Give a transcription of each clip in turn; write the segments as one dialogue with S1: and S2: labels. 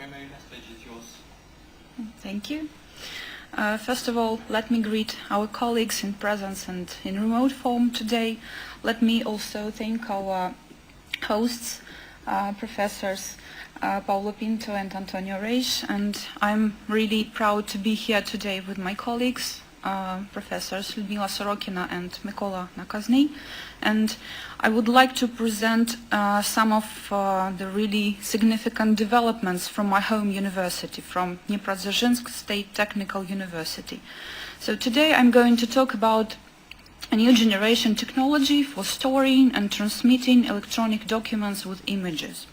S1: Okay, Maryna, stage is yours.
S2: Thank you. First of all, let me greet our colleagues in presence and in remote form today. Let me also thank our hosts, Professors Paulo Pinto and Antonio Reis, and I'm really proud to be here today with my colleagues, Professors Lyudmila Sorokina and Mykola Nakazny, and I would like to present some of the really significant developments from my home university, from DNIPRODZERZHYNSK State Technical University. So today I'm going to talk about a new generation technology for storing and transmitting electronic documents with images.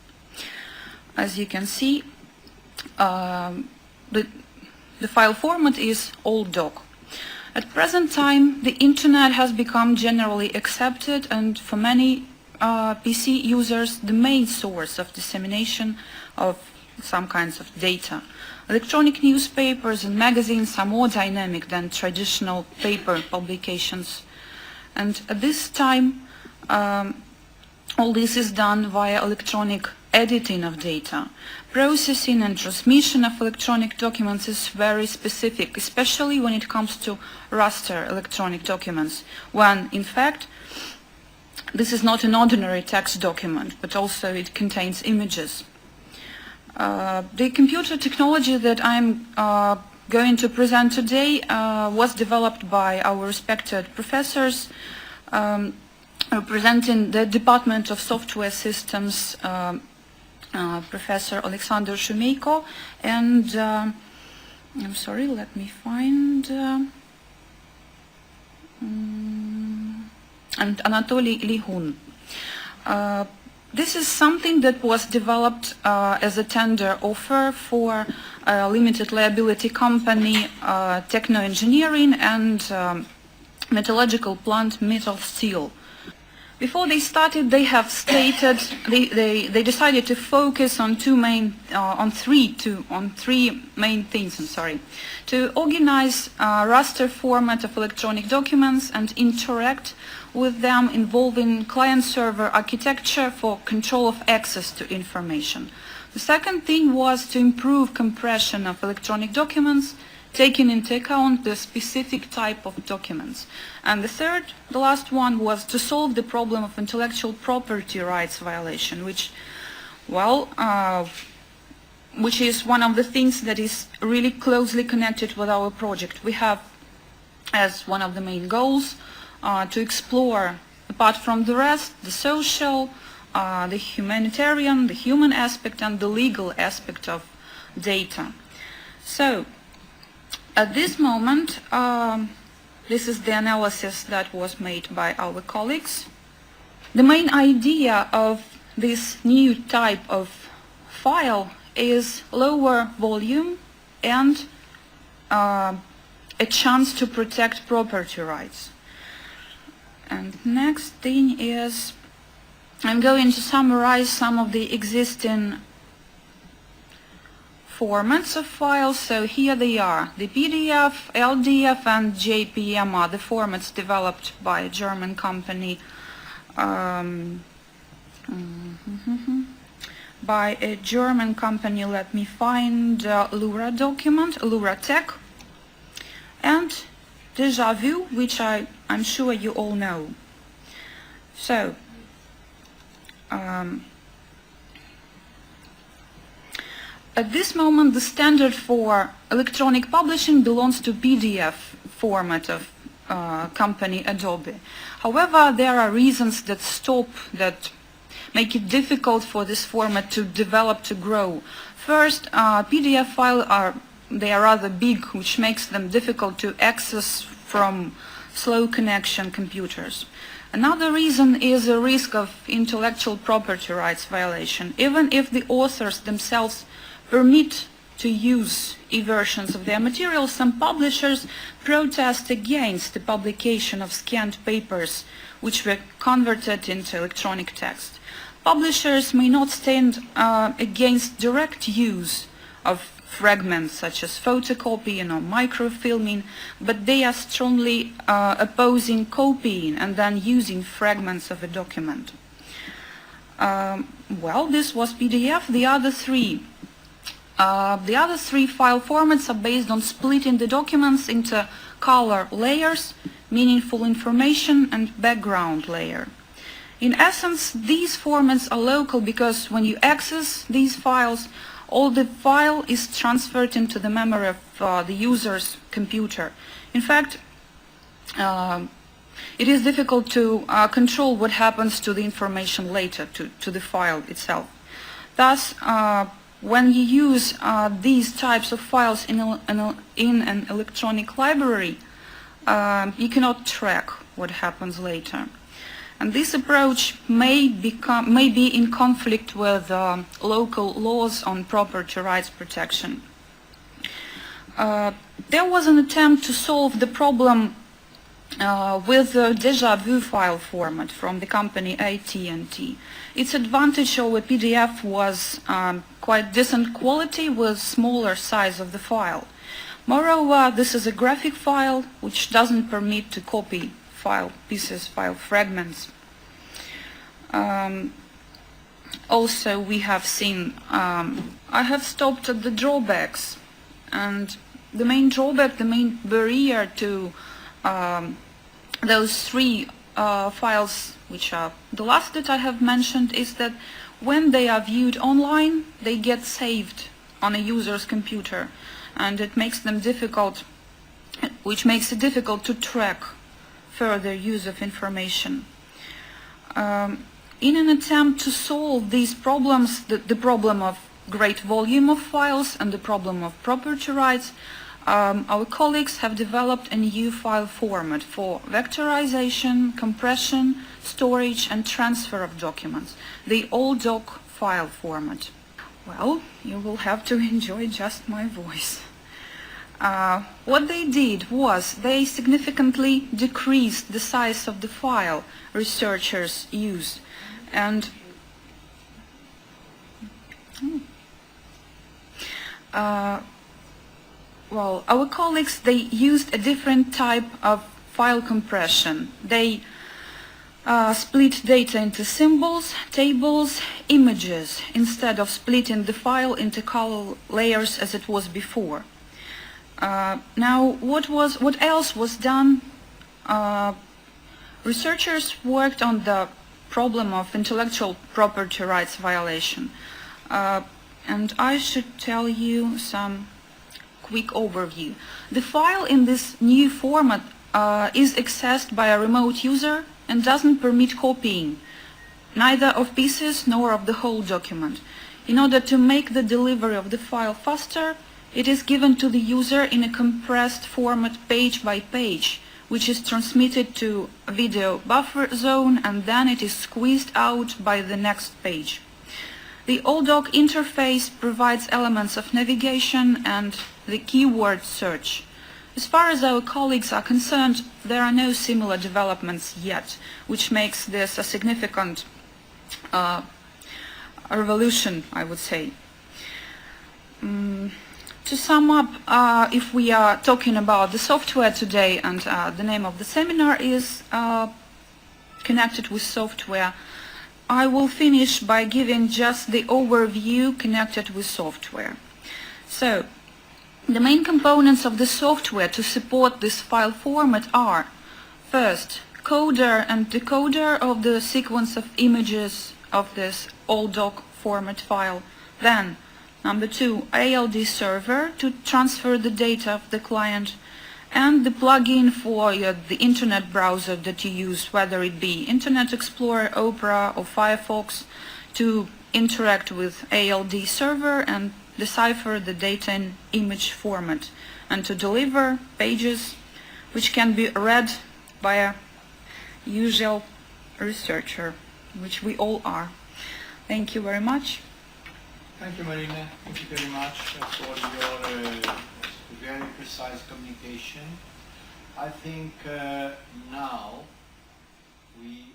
S2: As you can see, the file format is old doc. At present time, the internet has become generally accepted and for many PC users the main source of dissemination of some kinds of data. Electronic newspapers and magazines are more dynamic than traditional paper publications. And at this time, all this is done via electronic editing of data. Processing and transmission of electronic documents is very specific, especially when it comes to raster electronic documents, when, in fact, this is not an ordinary text document, but also it contains images. The computer technology that I'm going to present today was developed by our respected professors representing the Department of Software Systems, Professor Alexander Shumeiko, and I'm sorry, let me find, and Anatoly Lihun. This is something that was developed as a tender offer for a limited liability company, Techno Engineering and metallurgical plant Metal Steel. Before they started, they have stated they decided to focus on three main things. To organize a raster format of electronic documents and interact with them, involving client-server architecture for control of access to information. The second thing was to improve compression of electronic documents, taking into account the specific type of documents. And the third, the last one, was to solve the problem of intellectual property rights violation, which, well, which is one of the things that is really closely connected with our project. We have, as one of the main goals, to explore, apart from the rest, the social, the humanitarian, the human aspect, and the legal aspect of data. So, at this moment, this is the analysis that was made by our colleagues. The main idea of this new type of file is lower volume and a chance to protect property rights. And next thing is, I'm going to summarize some of the existing formats of files. So here they are. The PDF, LDF, and JPM are the formats developed by a German company, let me find Lura document, Lura Tech, and Deja Vu, which I'm sure you all know. So, at this moment, the standard for electronic publishing belongs to PDF format of company Adobe. However, there are reasons that make it difficult for this format to develop, to grow. First, PDF files they are rather big, which makes them difficult to access from slow connection computers. Another reason is a risk of intellectual property rights violation. Even if the authors themselves permit to use e-versions of their material, some publishers protest against the publication of scanned papers which were converted into electronic text. Publishers may not stand against direct use of fragments such as photocopying or microfilming, but they are strongly opposing copying and then using fragments of a document. Well, this was PDF. The other three The other three file formats are based on splitting the documents into color layers, meaningful information, and background layer. In essence, these formats are local because when you access these files, all the file is transferred into the memory of the user's computer. In fact, it is difficult to control what happens to the information later, to the file itself. Thus, when you use these types of files in an electronic library, you cannot track what happens later. And this approach may be in conflict with local laws on property rights protection. There was an attempt to solve the problem with the déjà vu file format from the company AT&T. Its advantage over PDF was quite decent quality with smaller size of the file. Moreover, this is a graphic file which doesn't permit to copy file pieces, file fragments. Also, we have seen, I have stopped at the drawbacks, and the main drawback, the main barrier to those three files, which are the last that I have mentioned, is that when they are viewed online, they get saved on a user's computer, and it makes them difficult, which makes it difficult to track further use of information. In an attempt to solve these problems, the problem of great volume of files and the problem of property rights, our colleagues have developed a new file format for vectorization, compression, storage, and transfer of documents, the AllDoc file format. Well, you will have to enjoy just my voice. What they did was they significantly decreased the size of the file researchers used, and well, our colleagues, they used a different type of file compression. They split data into symbols, tables, images, instead of splitting the file into color layers as it was before. Now, what else was done? Researchers worked on the problem of intellectual property rights violation. And I should tell you some quick overview. The file in this new format is accessed by a remote user and doesn't permit copying, neither of pieces nor of the whole document. In order to make the delivery of the file faster, it is given to the user in a compressed format page by page, which is transmitted to a video buffer zone, and then it is squeezed out by the next page. The AllDoc interface provides elements of navigation and the keyword search. As far as our colleagues are concerned, there are no similar developments yet, which makes this a significant revolution, I would say. To sum up, if we are talking about the software today, and the name of the seminar is connected with software, I will finish by giving just the overview connected with software. So, the main components of the software to support this file format are: first, coder and decoder of the sequence of images of this AllDoc format file. Then, number two, ALD server to transfer the data of the client, and the plugin for the internet browser that you use, whether it be Internet Explorer, Opera, or Firefox, to interact with ALD server and decipher the data in image format, and to deliver pages which can be read by a usual researcher, which we all are. Thank you very much.
S1: Thank you, Maryna. Thank you very much for your very precise communication. I think now we